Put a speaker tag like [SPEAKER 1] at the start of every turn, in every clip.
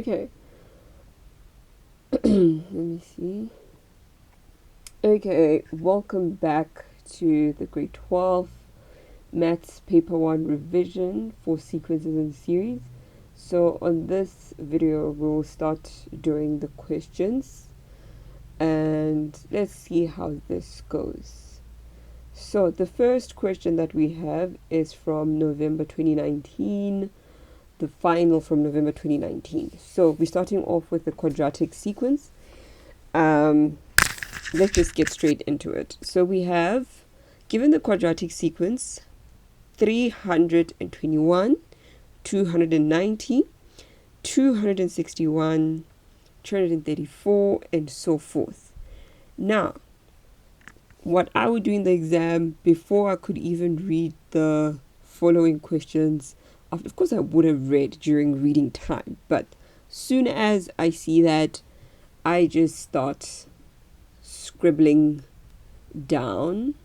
[SPEAKER 1] Okay. Let me see. Okay, welcome back to the grade 12 maths paper 1 revision for sequences and series. So on this video we'll start doing the questions and let's see how this goes. So the first question that we have is from November 2019, the final from November 2019. So we're starting off with the quadratic sequence. Let's just get straight into it. So we have, given the quadratic sequence, 321, 290, 261, 234, and so forth. Now, what I would do in the exam before I could even read the following questions, of course I would have read during reading time, but soon as I see that, I just start scribbling down.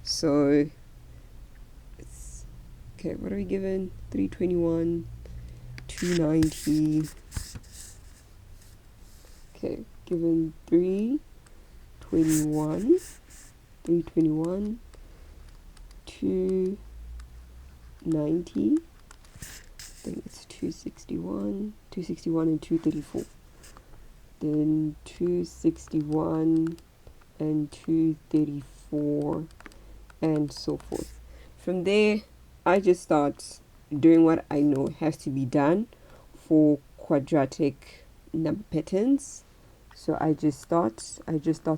[SPEAKER 1] So it's okay, what are we given? 321, 290. Okay, given 321, 290, I think it's 261 and 234. Then 261 and 234 and so forth. From there, I just start doing what I know has to be done for quadratic number patterns. So I just start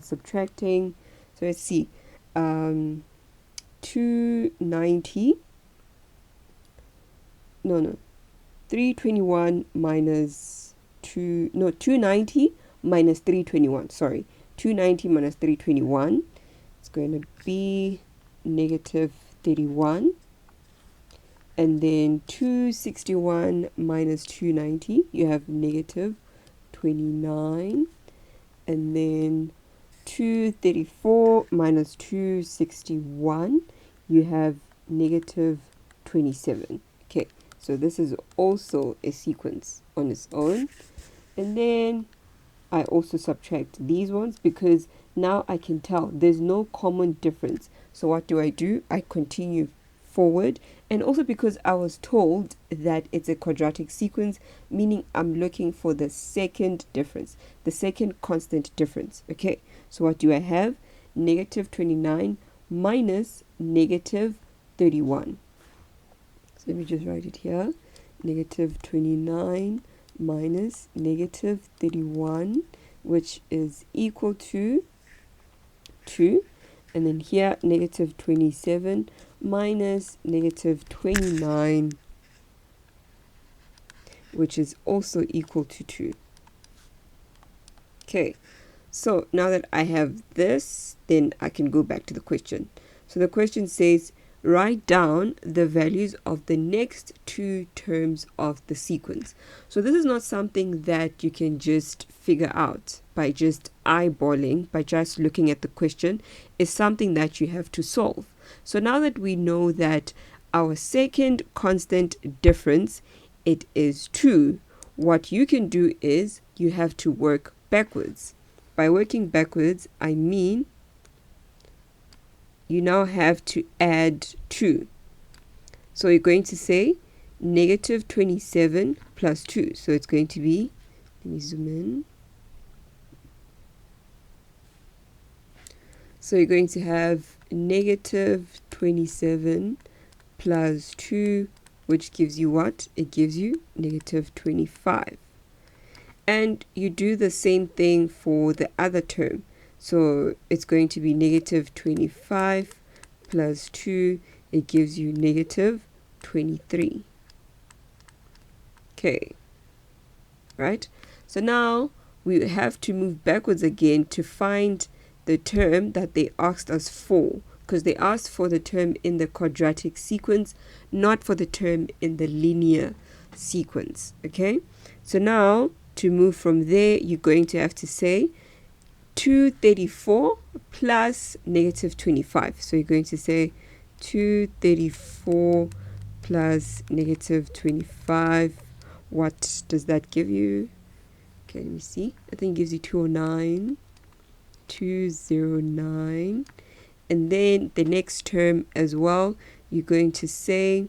[SPEAKER 1] subtracting. So let's see, 290, 321 minus 290 minus 321, sorry, 290 minus 321, it's going to be negative 31, and then 261 minus 290, you have negative 29, and then 234 minus 261, you have negative 27. Okay, so this is also a sequence on its own. And then I also subtract these ones because now I can tell there's no common difference. So what do? I continue forward, and also because I was told that it's a quadratic sequence, meaning I'm looking for the second difference, the second constant difference. Okay, so what do I have? Negative 29 minus negative 31. So let me just write it here. Negative 29 minus negative 31, which is equal to 2. And then here, negative 27 minus negative 29, which is also equal to 2. Okay, so now that I have this, then I can go back to the question. So the question says, write down the values of the next two terms of the sequence. So this is not something that you can just figure out by just eyeballing, by just looking at the question. It's something that you have to solve. So now that we know that our second constant difference, it is 2, what you can do is you have to work backwards. By working backwards, I mean you now have to add 2. So you're going to say negative 27 plus 2. So it's going to be, let me zoom in. So you're going to have negative 27 plus 2, which gives you what? It gives you negative 25. And you do the same thing for the other term. So it's going to be negative 25 plus 2. It gives you negative 23. Okay. Right? So now we have to move backwards again to find the term that they asked us for. Because they asked for the term in the quadratic sequence, not for the term in the linear sequence. Okay? So now, to move from there, you're going to have to say 234 plus negative 25. So you're going to say 234 plus negative 25, what does that give you? Okay, let me see. I think it gives you 209. 209. And then the next term as well, you're going to say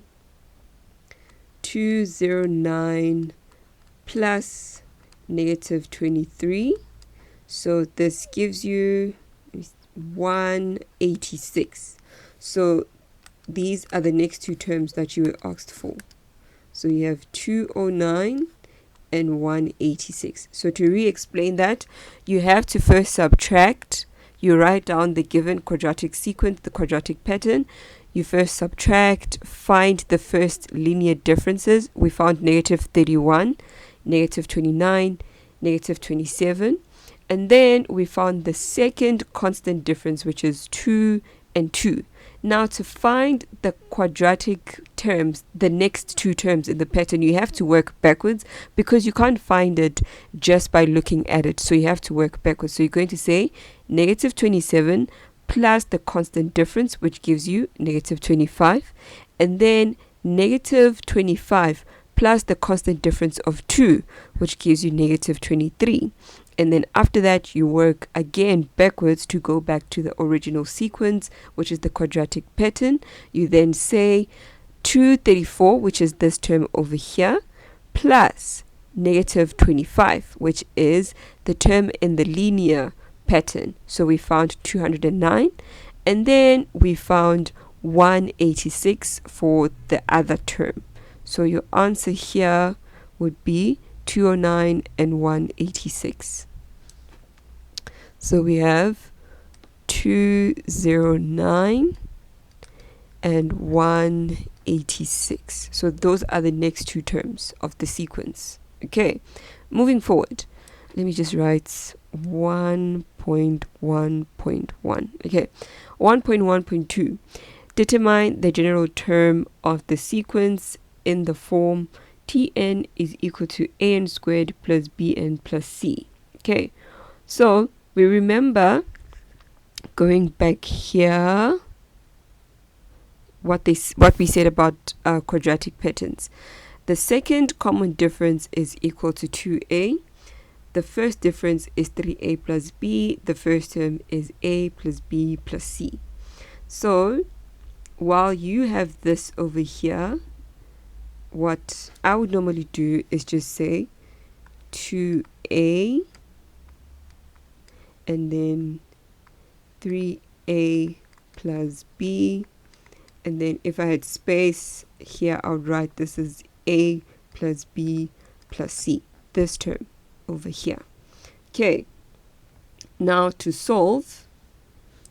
[SPEAKER 1] 209 plus negative 23. So this gives you 186. So these are the next two terms that you were asked for. So you have 209 and 186. So to re-explain that, you have to first subtract. You write down the given quadratic sequence, the quadratic pattern. You first subtract, find the first linear differences. We found negative 31, negative 29, negative 27. And then we found the second constant difference, which is 2 and 2. Now to find the quadratic terms, the next two terms in the pattern, you have to work backwards because you can't find it just by looking at it. So you have to work backwards. So you're going to say negative 27 plus the constant difference, which gives you negative 25. And then negative 25 plus the constant difference of 2, which gives you negative 23. And then after that, you work again backwards to go back to the original sequence, which is the quadratic pattern. You then say 234, which is this term over here, plus negative 25, which is the term in the linear pattern. So we found 209, and then we found 186 for the other term. So your answer here would be 209 and 186. So we have 209 and 186. So those are the next two terms of the sequence. Okay, moving forward, let me just write 1.1.1. Okay, 1.1.2. Determine the general term of the sequence in the form Tn is equal to an squared plus bn plus c. Okay, so we remember going back here what we said about quadratic patterns. The second common difference is equal to 2a. The first difference is 3a plus b. The first term is a plus b plus c. So while you have this over here, what I would normally do is just say 2a and then 3a plus b, and then if I had space here, I would write this as a plus b plus c, this term over here. Okay, now to solve,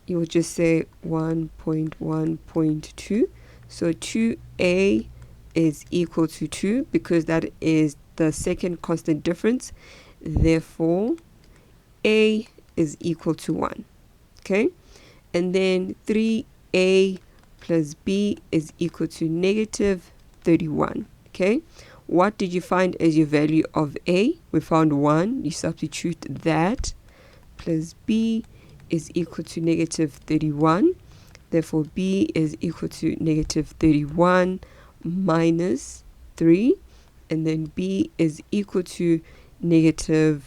[SPEAKER 1] you would just say 1.1.2. so 2a is equal to 2 because that is the second constant difference. Therefore, a is equal to 1. Okay, and then 3a plus b is equal to negative 31. Okay, what did you find as your value of a? We found 1. You substitute that, plus b is equal to negative 31. Therefore, b is equal to negative 31 minus 3, and then b is equal to negative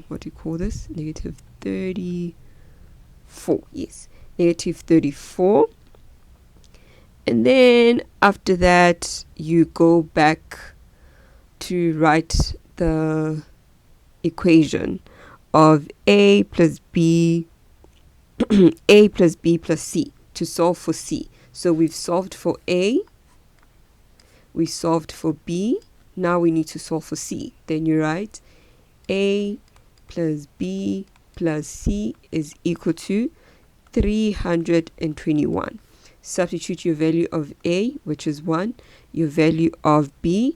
[SPEAKER 1] what do you call this, negative 34. Yes, negative 34. And then after that, you go back to write the equation of a plus b a plus b plus c to solve for c. So we've solved for a, we solved for b, now we need to solve for c. Then you write a plus b plus c is equal to 321. Substitute your value of a, which is 1, your value of b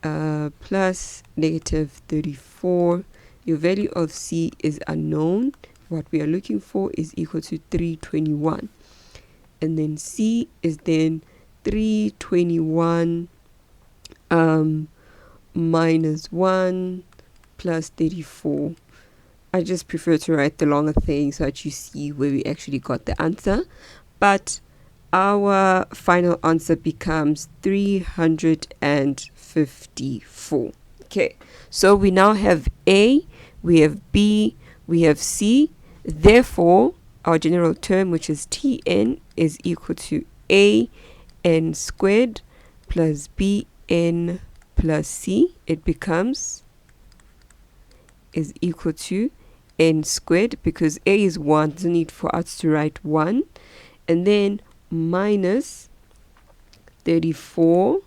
[SPEAKER 1] plus negative 34. Your value of c is unknown. What we are looking for is equal to 321. And then c is then 321 minus 1 plus 34. I just prefer to write the longer thing so that you see where we actually got the answer. But our final answer becomes 354. Okay, so we now have A, we have B, we have C. Therefore, our general term, which is Tn, is equal to An squared plus Bn plus C. It becomes is equal to n squared, because A is 1, there's no need for us to write 1, and then minus 34,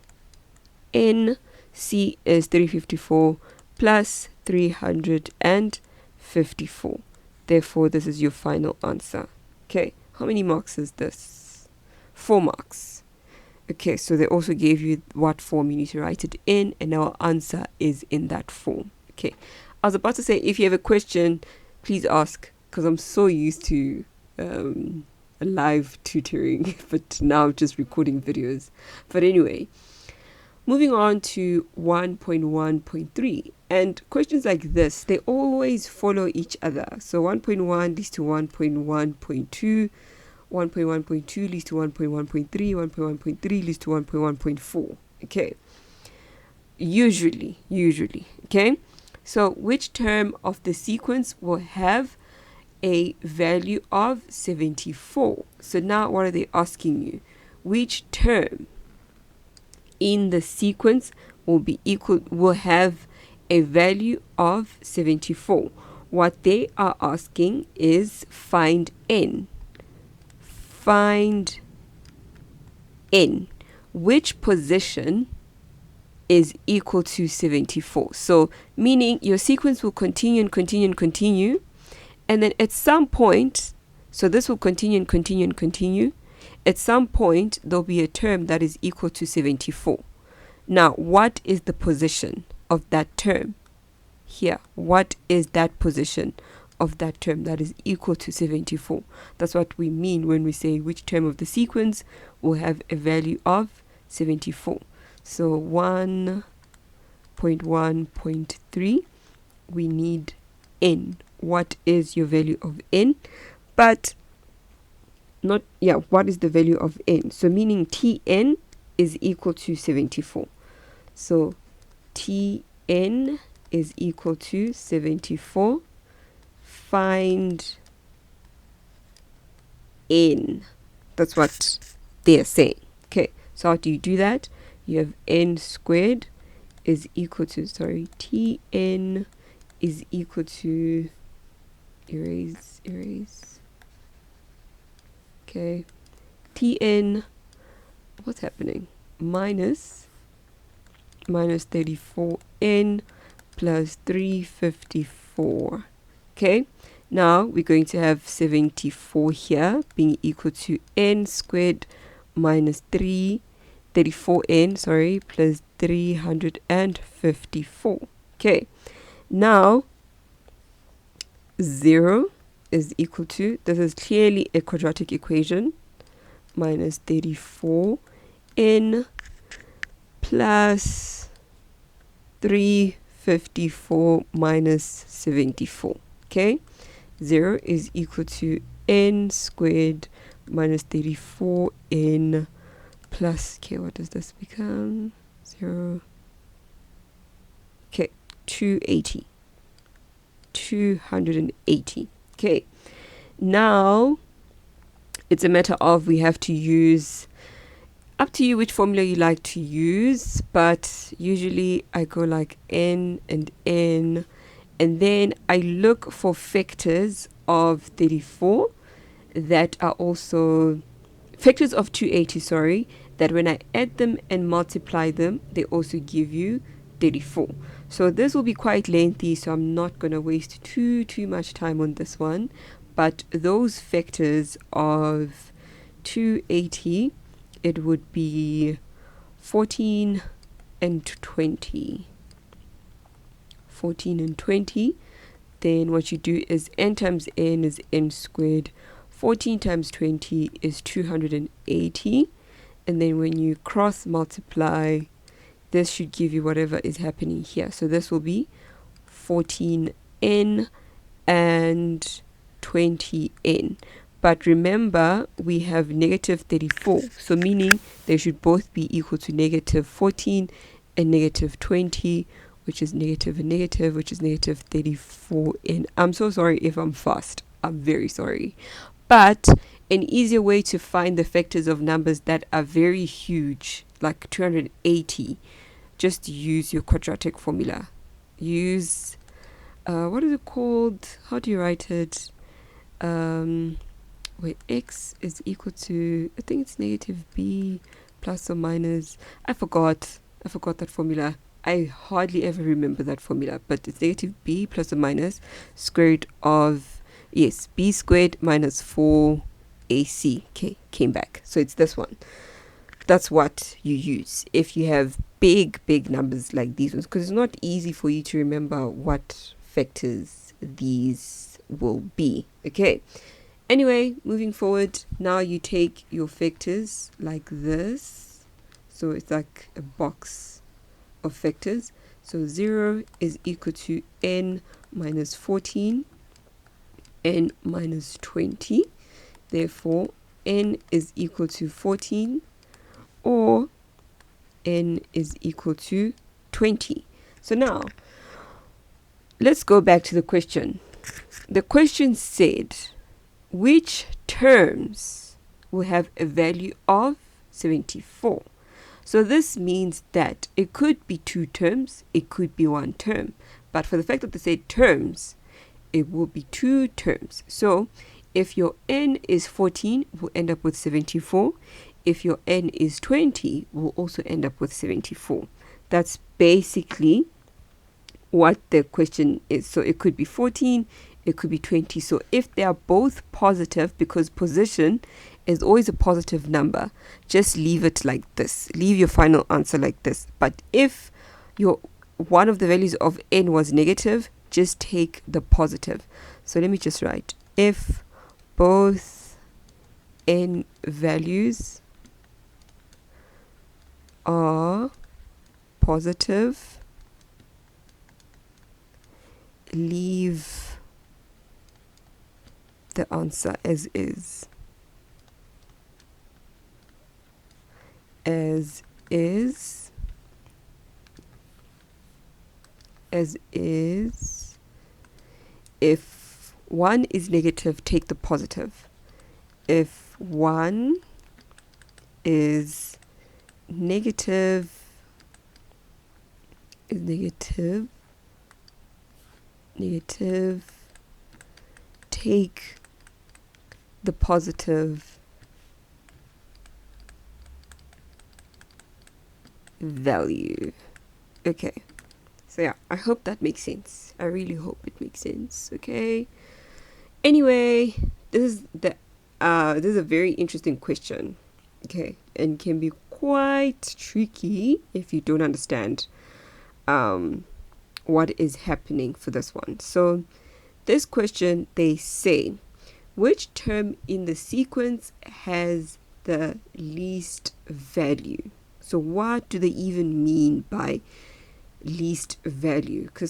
[SPEAKER 1] n, C is 354 plus 354. Therefore, this is your final answer. Okay, how many marks is this? 4 marks. Okay, so they also gave you what form you need to write it in, and our answer is in that form. Okay, I was about to say, if you have a question, please ask, because I'm so used to live tutoring, but now just recording videos. But anyway, moving on to 1.1.3, and questions like this, they always follow each other. So 1.1 leads to 1.1.2, 1.1.2 leads to 1.1.3, 1.1.3 leads to 1.1.4. Okay, usually, okay. So which term of the sequence will have a value of 74? So now what are they asking you? Which term in the sequence will have a value of 74? What they are asking is find n. Find n. Which position is equal to 74? So meaning your sequence will continue and continue and continue, and then at some point, so this will continue and continue and continue, at some point there'll be a term that is equal to 74. Now, what is the position of that term here? What is that position of that term that is equal to 74? That's what we mean when we say which term of the sequence will have a value of 74. So 1.1.3, we need n. What is your value of n? But not, what is the value of n? So meaning Tn is equal to 74. So Tn is equal to 74. Find n. That's what they're saying. Okay, so how do you do that? You have n squared is equal to, Tn is equal to, erase. Okay, Tn, what's happening? Minus 34n plus 354. Okay, now we're going to have 74 here being equal to n squared minus 34n, plus 354. Okay, now 0 is equal to, this is clearly a quadratic equation, minus 34n plus 354 minus 74. Okay, 0 is equal to n squared minus 34n plus, okay, what does this become? 0. Okay, 280. Okay, now it's a matter of, we have to use, up to you which formula you like to use, but usually I go like n and n, and then I look for factors of 34 that are also factors of 280, that when I add them and multiply them, they also give you 34. So this will be quite lengthy, so I'm not going to waste too much time on this one. But those factors of 280, it would be 14 and 20. 14 and 20. Then what you do is n times n is n squared. 14 times 20 is 280. And then when you cross multiply, this should give you whatever is happening here. So this will be 14n and 20n. But remember, we have negative 34. So meaning they should both be equal to negative 14 and negative 20, which is negative and negative, which is negative 34. And I'm so sorry if I'm fast. I'm very sorry. But an easier way to find the factors of numbers that are very huge, like 280, just use your quadratic formula. Use, what is it called? How do you write it? Where x is equal to, I think it's negative b plus or minus. I forgot that formula. I hardly ever remember that formula, but it's negative b plus or minus square root of, yes, b squared minus 4ac. Okay, came back. So it's this one. That's what you use if you have big numbers like these ones, because it's not easy for you to remember what factors these will be. Okay, anyway, moving forward, now you take your factors like this. So it's like a box of factors. So 0 is equal to n minus 14, n minus 20. Therefore, n is equal to 14, or n is equal to 20. So now, let's go back to the question. The question said, which terms will have a value of 74? So this means that it could be 2 terms, it could be 1 term. But for the fact that they say terms, it will be 2 terms. So if your n is 14, we'll end up with 74. If your n is 20, we'll also end up with 74. That's basically what the question is. So it could be 14, it could be 20. So if they are both positive, because position is always a positive number, just leave it like this. Leave your final answer like this. But if your one of the values of n was negative, just take the positive. So let me just write, if both n values are positive, leave the answer as is. As is. If 1 is negative, take the positive. If 1 is negative, take the positive value. Okay, so yeah, I hope that makes sense. I really hope it makes sense. Okay, anyway, this is a very interesting question. Okay, and can be quite tricky if you don't understand what is happening for this one. So this question, they say, which term in the sequence has the least value? So what do they even mean by least value? Because